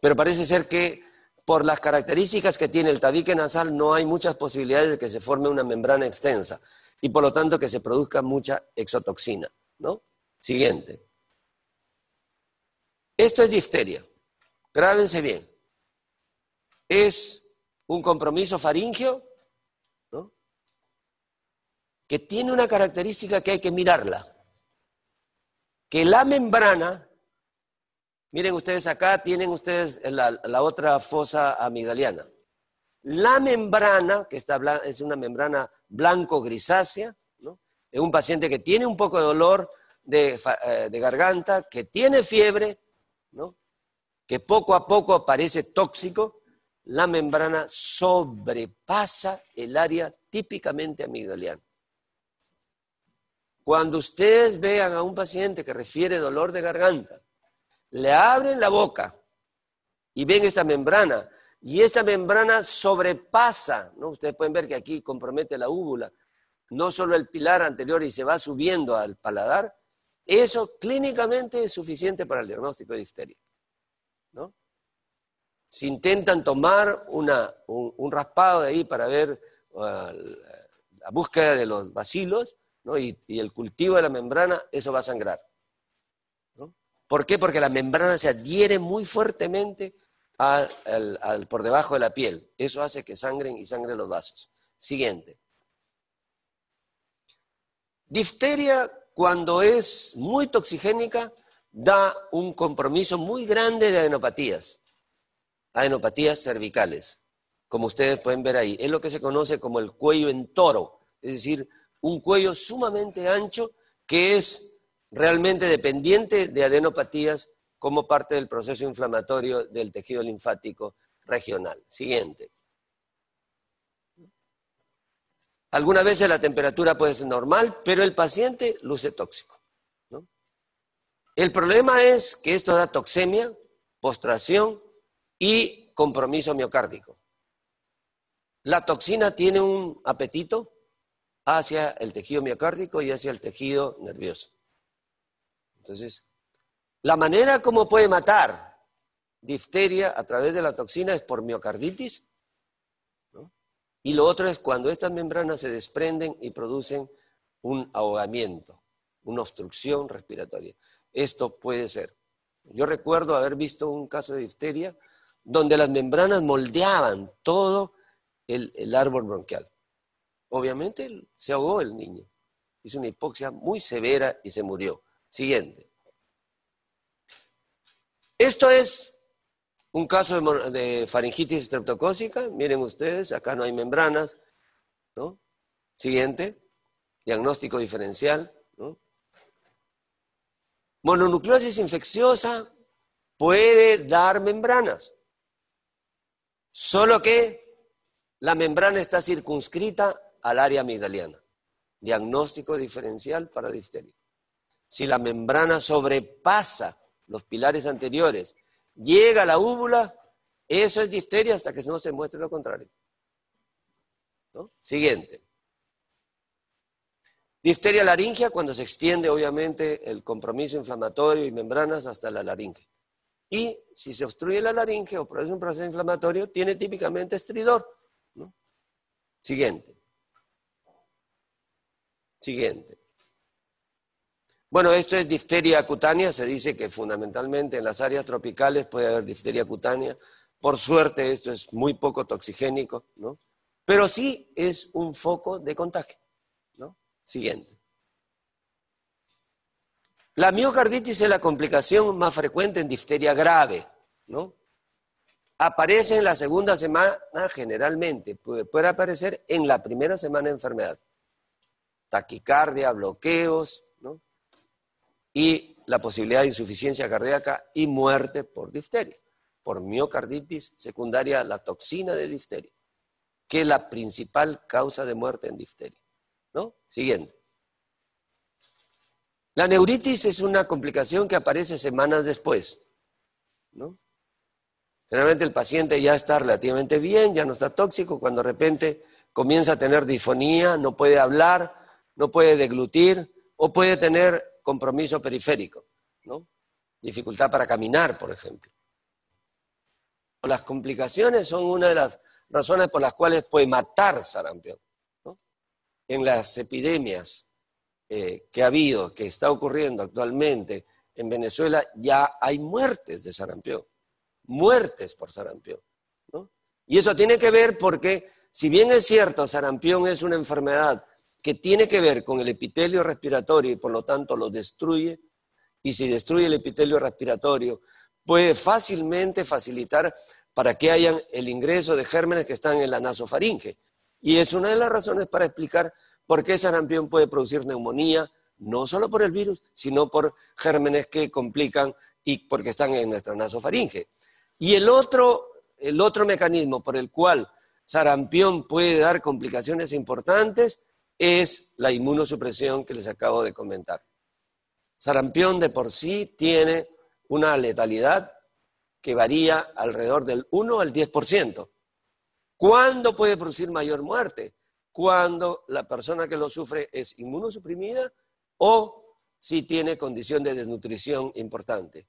A: Pero parece ser que por las características que tiene el tabique nasal no hay muchas posibilidades de que se forme una membrana extensa y por lo tanto que se produzca mucha exotoxina, ¿no? Siguiente. Esto es difteria. Grábense bien. Es un compromiso faríngeo, ¿no?, que tiene una característica que hay que mirarla. Que la membrana, miren ustedes acá, tienen ustedes la otra fosa amigdaliana. La membrana, que es una membrana blanco-grisácea, ¿no?, es un paciente que tiene un poco de dolor de garganta, que tiene fiebre, ¿no?, que poco a poco parece tóxico. La membrana sobrepasa el área típicamente amigdaliana. Cuando ustedes vean a un paciente que refiere dolor de garganta, le abren la boca y ven esta membrana, y esta membrana sobrepasa, ¿no? Ustedes pueden ver que aquí compromete la úvula, no solo el pilar anterior y se va subiendo al paladar, eso clínicamente es suficiente para el diagnóstico de difteria, ¿no? Si intentan tomar un raspado de ahí para ver la búsqueda de los bacilos, ¿no?, y el cultivo de la membrana, eso va a sangrar, ¿no? ¿Por qué? Porque la membrana se adhiere muy fuertemente por debajo de la piel. Eso hace que sangren y sangren los vasos. Siguiente. Difteria, cuando es muy toxigénica, da un compromiso muy grande de adenopatías cervicales, como ustedes pueden ver ahí. Es lo que se conoce como el cuello en toro, es decir, un cuello sumamente ancho que es realmente dependiente de adenopatías como parte del proceso inflamatorio del tejido linfático regional. Siguiente. Algunas veces la temperatura puede ser normal, pero el paciente luce tóxico, ¿no? El problema es que esto da toxemia, postración y compromiso miocárdico. La toxina tiene un apetito hacia el tejido miocárdico y hacia el tejido nervioso. Entonces, la manera como puede matar difteria a través de la toxina es por miocarditis, ¿no? Y lo otro es cuando estas membranas se desprenden y producen un ahogamiento, una obstrucción respiratoria. Esto puede ser. Yo recuerdo haber visto un caso de difteria donde las membranas moldeaban todo el árbol bronquial. Obviamente se ahogó el niño. Hizo una hipoxia muy severa y se murió. Siguiente. Esto es un caso de faringitis estreptocócica. Miren ustedes, acá no hay membranas, ¿no? Siguiente. Diagnóstico diferencial, ¿no? Mononucleosis infecciosa puede dar membranas, solo que la membrana está circunscrita al área amigdaliana. Diagnóstico diferencial para difteria. Si la membrana sobrepasa los pilares anteriores, llega a la úvula, eso es difteria hasta que no se muestre lo contrario, ¿no? Siguiente. Difteria laringea cuando se extiende obviamente el compromiso inflamatorio y membranas hasta la laringe. Y si se obstruye la laringe o produce un proceso inflamatorio, tiene típicamente estridor, ¿no? Siguiente. Siguiente. Bueno, esto es difteria cutánea. Se dice que fundamentalmente en las áreas tropicales puede haber difteria cutánea. Por suerte esto es muy poco toxigénico, ¿no? Pero sí es un foco de contagio, ¿no? Siguiente. La miocarditis es la complicación más frecuente en difteria grave, ¿no? Aparece en la segunda semana generalmente, puede aparecer en la primera semana de enfermedad. Taquicardia, bloqueos, ¿no? Y la posibilidad de insuficiencia cardíaca y muerte por difteria, por miocarditis secundaria a la toxina de difteria, que es la principal causa de muerte en difteria, ¿no? Siguiente. La neuritis es una complicación que aparece semanas después, ¿no? Generalmente el paciente ya está relativamente bien, ya no está tóxico, cuando de repente comienza a tener disfonía, no puede hablar, no puede deglutir o puede tener compromiso periférico, ¿no? Dificultad para caminar, por ejemplo. Las complicaciones son una de las razones por las cuales puede matar sarampión, ¿no? En las epidemias que ha habido, que está ocurriendo actualmente en Venezuela, ya hay muertes de sarampión, muertes por sarampión, ¿no? Y eso tiene que ver porque, si bien es cierto, sarampión es una enfermedad que tiene que ver con el epitelio respiratorio y por lo tanto lo destruye, y si destruye el epitelio respiratorio, puede fácilmente facilitar para que hayan el ingreso de gérmenes que están en la nasofaringe. Y es una de las razones para explicar por qué sarampión puede producir neumonía, no solo por el virus, sino por gérmenes que complican y porque están en nuestra nasofaringe. Y el otro mecanismo por el cual sarampión puede dar complicaciones importantes es la inmunosupresión que les acabo de comentar. Sarampión de por sí tiene una letalidad que varía alrededor del 1 al 10%. ¿Cuándo puede producir mayor muerte? Cuando la persona que lo sufre es inmunosuprimida o si tiene condición de desnutrición importante.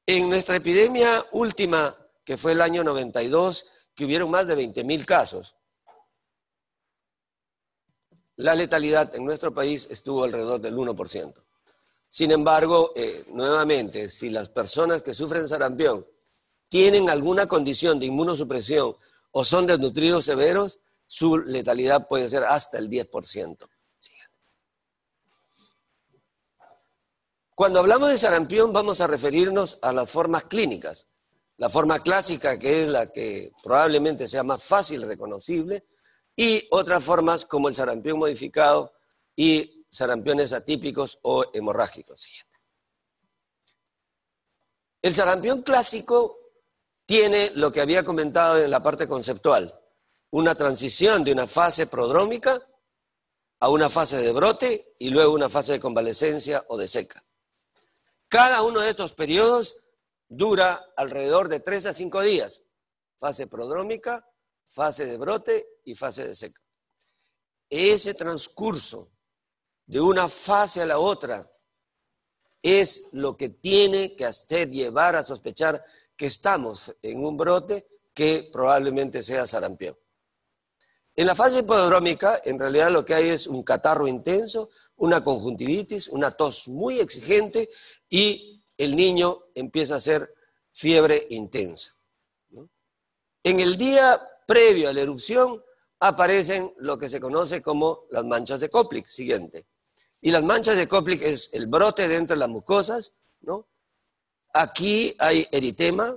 A: En nuestra epidemia última, que fue el año 92, que hubieron más de 20.000 casos, la letalidad en nuestro país estuvo alrededor del 1%. Sin embargo, nuevamente, si las personas que sufren sarampión tienen alguna condición de inmunosupresión o son desnutridos severos, su letalidad puede ser hasta el 10%. Cuando hablamos de sarampión vamos a referirnos a las formas clínicas. La forma clásica, que es la que probablemente sea más fácil reconocible, y otras formas como el sarampión modificado y sarampiones atípicos o hemorrágicos. El sarampión clásico tiene lo que había comentado en la parte conceptual, una transición de una fase prodrómica a una fase de brote y luego una fase de convalescencia o de seca. Cada uno de estos periodos dura alrededor de 3 a 5 días. Fase prodrómica, fase de brote y fase de seca. Ese transcurso de una fase a la otra es lo que tiene que hacer llevar a sospechar que estamos en un brote que probablemente sea sarampión. En la fase prodrómica, en realidad lo que hay es un catarro intenso, una conjuntivitis, una tos muy exigente y el niño empieza a hacer fiebre intensa, ¿no? En el día previo a la erupción aparecen lo que se conoce como las manchas de Koplik, siguiente. Y las manchas de Koplik es el brote dentro de las mucosas, ¿no? Aquí hay eritema,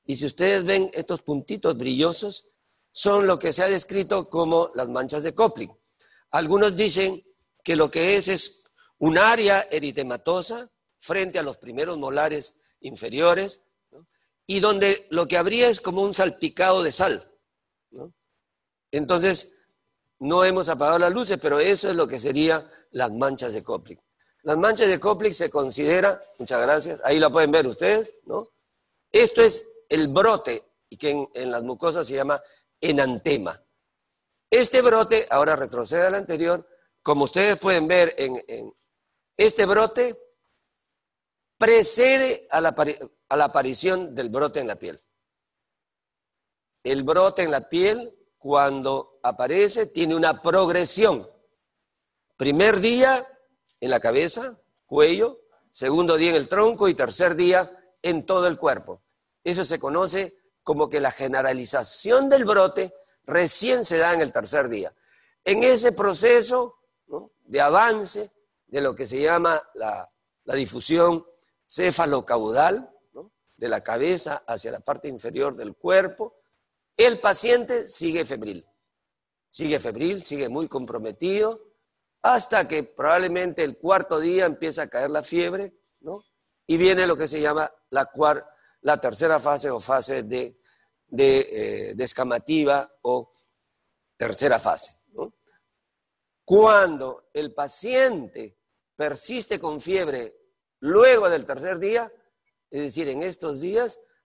A: y si ustedes ven estos puntitos brillosos, son lo que se ha descrito como las manchas de Koplik. Algunos dicen que lo que es un área eritematosa frente a los primeros molares inferiores, ¿no? Y donde lo que habría es como un salpicado de sal, ¿no? Entonces, no hemos apagado las luces, pero eso es lo que serían las manchas de Koplik. Las manchas de Koplik se considera, muchas gracias, ahí la pueden ver ustedes, ¿no? Esto es el brote, y que en las mucosas se llama enantema. Este brote, ahora retrocede al anterior, como ustedes pueden ver, este brote precede a la aparición del brote en la piel. El brote en la piel, cuando aparece, tiene una progresión. Primer día en la cabeza, cuello, segundo día en el tronco y tercer día en todo el cuerpo. Eso se conoce como que la generalización del brote recién se da en el tercer día. En ese proceso, ¿no?, de avance de lo que se llama la difusión cefalocaudal, ¿no?, de la cabeza hacia la parte inferior del cuerpo, el paciente sigue febril, sigue muy comprometido, hasta que probablemente el cuarto día empieza a caer la fiebre, ¿no?, y viene lo que se llama la tercera fase o fase de descamativa o tercera fase, ¿no? Cuando el paciente persiste con fiebre luego del tercer día, es decir, en estos días,